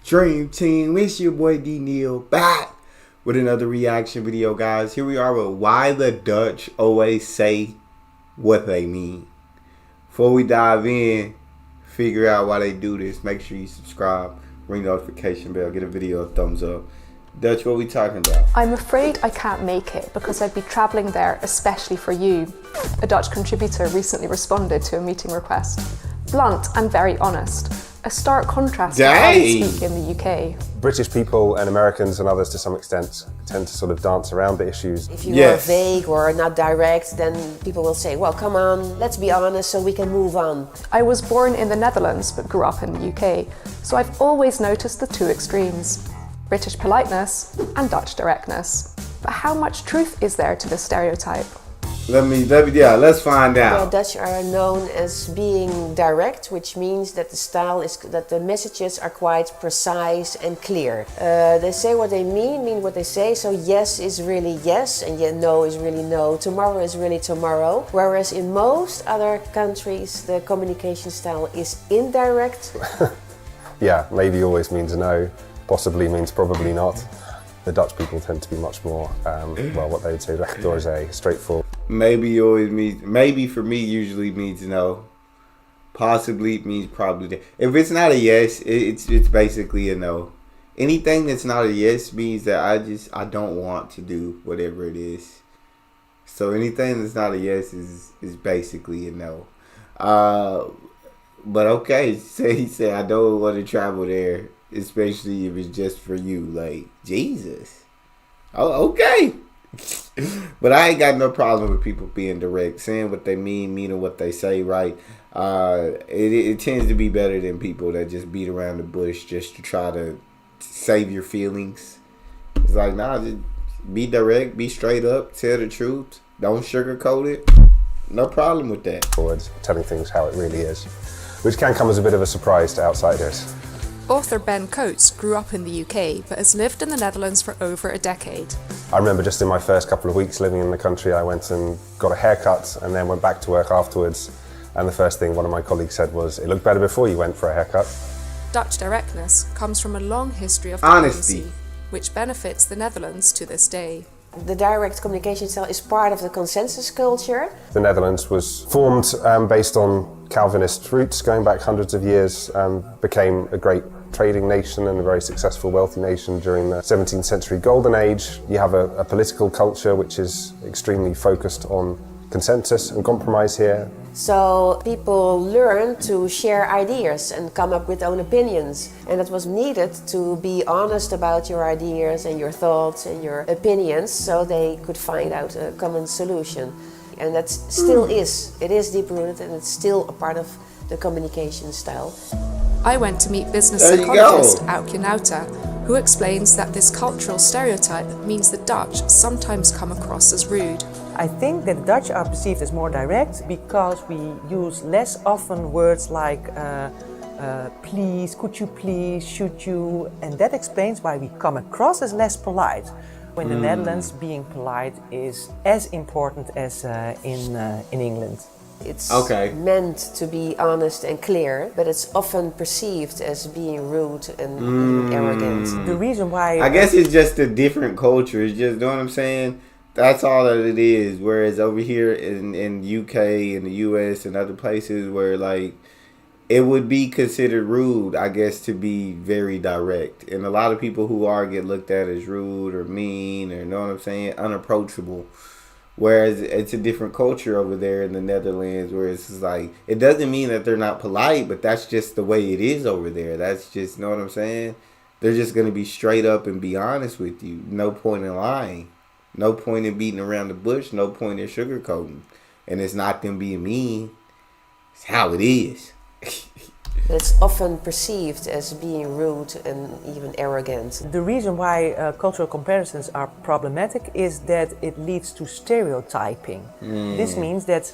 Dream Team, it's your boy D Neil back with another reaction video, guys. Here we are with why the Dutch always say what they mean. Before we dive in, figure out why they do this, make sure you subscribe, ring the notification bell, get a video a thumbs up. Dutch, what we talking about? I'm afraid I can't make it because I'd be travelling there especially for you. A Dutch contributor recently responded to a meeting request. Blunt and very honest. A stark contrast to how we speak in the UK. British people and Americans and others to some extent tend to sort of dance around the issues. If you are vague or not direct, then people will say, well, come on, let's be honest so we can move on. I was born in the Netherlands but grew up in the UK, so I've always noticed the two extremes. British politeness and Dutch directness. But how much truth is there to this stereotype? Let's find out. The Dutch are known as being direct, which means that the style is that the messages are quite precise and clear. They say what they mean what they say. So yes is really yes, and yet no is really no. Tomorrow is really tomorrow. Whereas in most other countries, the communication style is indirect. Yeah, maybe always means no, possibly means probably not. The Dutch people tend to be much more, well, what they would say, recht door zee, straightforward. Maybe always means, maybe for me usually means no. Possibly means probably. If it's not a yes, it's basically a no. Anything that's not a yes means that I don't want to do whatever it is. So anything that's not a yes is basically a no. But okay, he said I don't want to travel there, especially if it's just for you. Like, Jesus. Oh, okay. But I ain't got no problem with people being direct, saying what they meaning what they say, right? It tends to be better than people that just beat around the bush just to try to save your feelings. It's like, nah, just be direct, be straight up, tell the truth, don't sugarcoat it. No problem with that. Forwards, telling things how it really is, which can come as a bit of a surprise to outsiders. Author Ben Coates grew up in the UK but has lived in the Netherlands for over a decade. I remember just in my first couple of weeks living in the country, I went and got a haircut and then went back to work afterwards. And the first thing one of my colleagues said was, it looked better before you went for a haircut. Dutch directness comes from a long history of honesty, diplomacy, which benefits the Netherlands to this day. The direct communication style is part of the consensus culture. The Netherlands was formed based on Calvinist roots going back hundreds of years and became a great trading nation and a very successful wealthy nation during the 17th century golden age. You have a political culture which is extremely focused on consensus and compromise here. So people learn to share ideas and come up with own opinions. And it was needed to be honest about your ideas and your thoughts and your opinions so they could find out a common solution. And that still is. It is deep-rooted and it's still a part of the communication style. I went to meet business psychologist Aukje Nauta, who explains that this cultural stereotype means the Dutch sometimes come across as rude. I think that the Dutch are perceived as more direct because we use less often words like please, could you please, should you, and that explains why we come across as less polite. In the Netherlands, being polite is as important as in England. It's meant to be honest and clear, but it's often perceived as being rude and even arrogant. The reason why... I guess it's just a different culture. It's just, you know what I'm saying? That's all that it is. Whereas over here in UK and the US and other places where, like, it would be considered rude, I guess, to be very direct. And a lot of people who get looked at as rude or mean or, you know what I'm saying, unapproachable. Whereas it's a different culture over there in the Netherlands where it's like, it doesn't mean that they're not polite, but that's just the way it is over there. That's just, you know what I'm saying? They're just going to be straight up and be honest with you. No point in lying. No point in beating around the bush. No point in sugarcoating. And it's not them being mean. It's how it is. It's often perceived as being rude and even arrogant. The reason why cultural comparisons are problematic is that it leads to stereotyping. This means that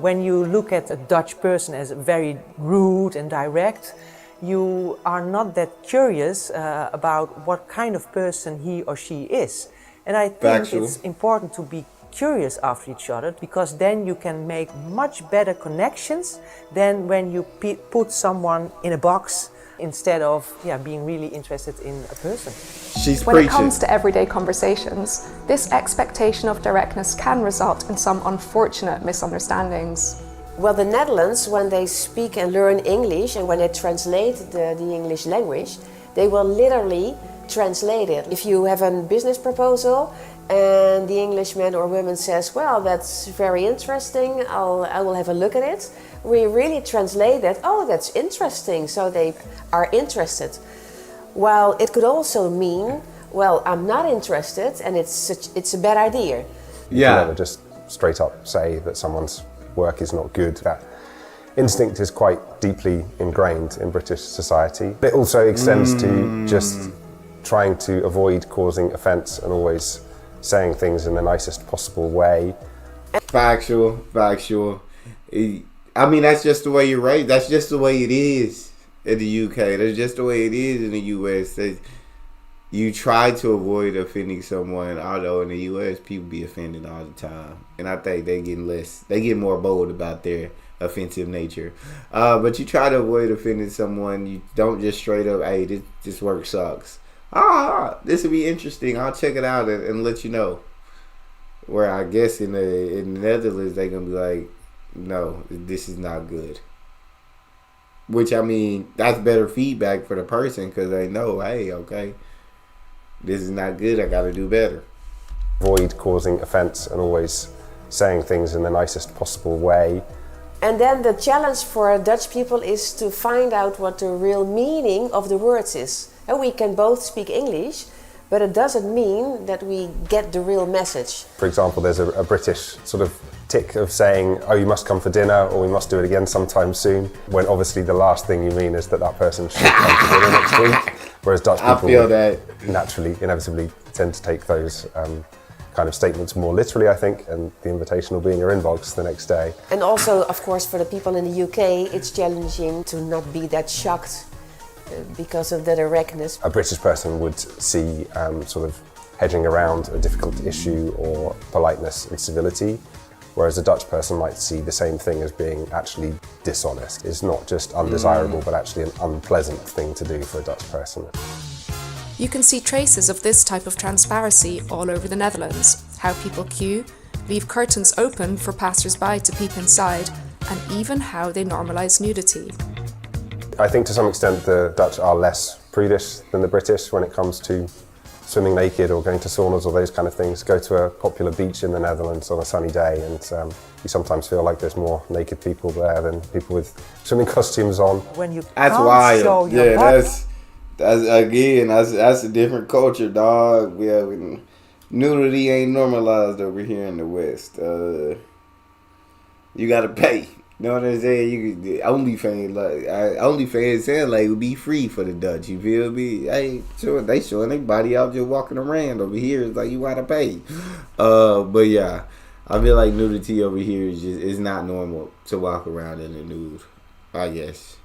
when you look at a Dutch person as very rude and direct, you are not that curious about what kind of person he or she is. And I think it's important to be curious after each other, because then you can make much better connections than when you put someone in a box instead of being really interested in a person. She's When preaching. it comes to everyday conversations, this expectation of directness can result in some unfortunate misunderstandings. Well, the Netherlands, when they speak and learn English and when they translate the English language, they will literally translate it. If you have a business proposal and the Englishman or woman says, well, that's very interesting, I will have a look at it, we really translate that, oh, that's interesting, so they are interested. While it could also mean, well, I'm not interested and it's a bad idea. You can never just straight up say that someone's work is not good. That instinct is quite deeply ingrained in British society. It also extends to just trying to avoid causing offence and always saying things in the nicest possible way. Factual. I mean, that's just the way you're raised. That's just the way it is in the UK. That's just the way it is in the US. You try to avoid offending someone, although in the US people be offended all the time. And I think they get more bold about their offensive nature. But you try to avoid offending someone. You don't just straight up, hey, this work sucks. This will be interesting. I'll check it out and let you know. Where I guess in the Netherlands they're gonna be like, no, this is not good. Which, I mean, that's better feedback for the person because they know, hey, okay, this is not good, I gotta do better. Avoid causing offence and always saying things in the nicest possible way. And then the challenge for Dutch people is to find out what the real meaning of the words is. And we can both speak English, but it doesn't mean that we get the real message. For example, there's a British sort of tick of saying, oh, you must come for dinner or we must do it again sometime soon, when obviously the last thing you mean is that person should come for dinner next week. Whereas Dutch people naturally, inevitably tend to take those kind of statements more literally, I think, and the invitation will be in your inbox the next day. And also, of course, for the people in the UK, it's challenging to not be that shocked because of the directness. A British person would see sort of hedging around a difficult issue or politeness and civility, whereas a Dutch person might see the same thing as being actually dishonest. It's not just undesirable, but actually an unpleasant thing to do for a Dutch person. You can see traces of this type of transparency all over the Netherlands. How people queue, leave curtains open for passers-by to peep inside, and even how they normalise nudity. I think to some extent the Dutch are less prudish than the British when it comes to swimming naked or going to saunas or those kind of things. Go to a popular beach in the Netherlands on a sunny day and you sometimes feel like there's more naked people there than people with swimming costumes on. When you That's can't wild. show your body, that's a different culture, dog. Nudity ain't normalized over here in the West. You gotta pay. You know what I'm saying? OnlyFans sound like it would be free for the Dutch. You feel me? Hey, sure, they showing their body out just walking around. Over here, it's like you gotta pay. But yeah, I feel like nudity over here is not normal to walk around in the nude. I guess.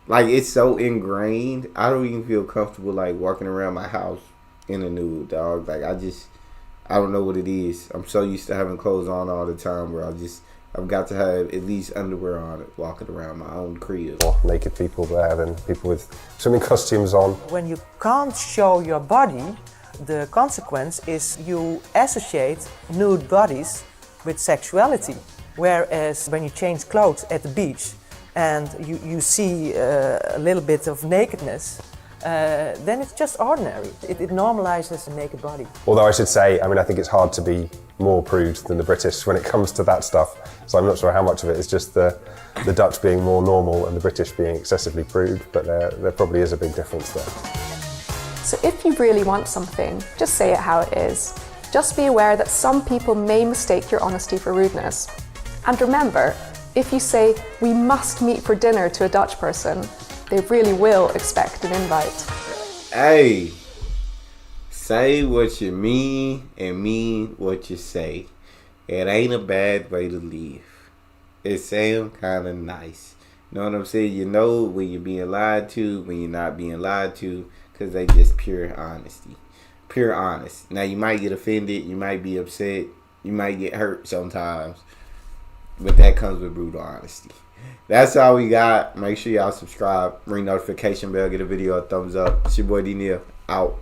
Like, it's so ingrained. I don't even feel comfortable like walking around my house in a nude, dog. Like, I don't know what it is. I'm so used to having clothes on all the time where I've got to have at least underwear on it, walking around my own crib. More naked people there than people with swimming costumes on. when you can't show your body, the consequence is you associate nude bodies with sexuality. Whereas when you change clothes at the beach and you see a little bit of nakedness, then it's just ordinary. It normalizes a naked body. Although I should say, I think it's hard to be more prude than the British when it comes to that stuff. So I'm not sure how much of it is just the Dutch being more normal and the British being excessively prude, but there probably is a big difference there. So if you really want something, just say it how it is. Just be aware that some people may mistake your honesty for rudeness. And remember, if you say, we must meet for dinner to a Dutch person, they really will expect an invite. Hey, say what you mean and mean what you say. It ain't a bad way to live. It sounds kind of nice. You know what I'm saying? You know when you're being lied to, when you're not being lied to, because they just pure honesty. Pure honest. Now, you might get offended, you might be upset, you might get hurt sometimes, but that comes with brutal honesty. That's all we got. Make sure y'all subscribe, ring notification bell, get a video a thumbs up. It's your boy D Neal, out.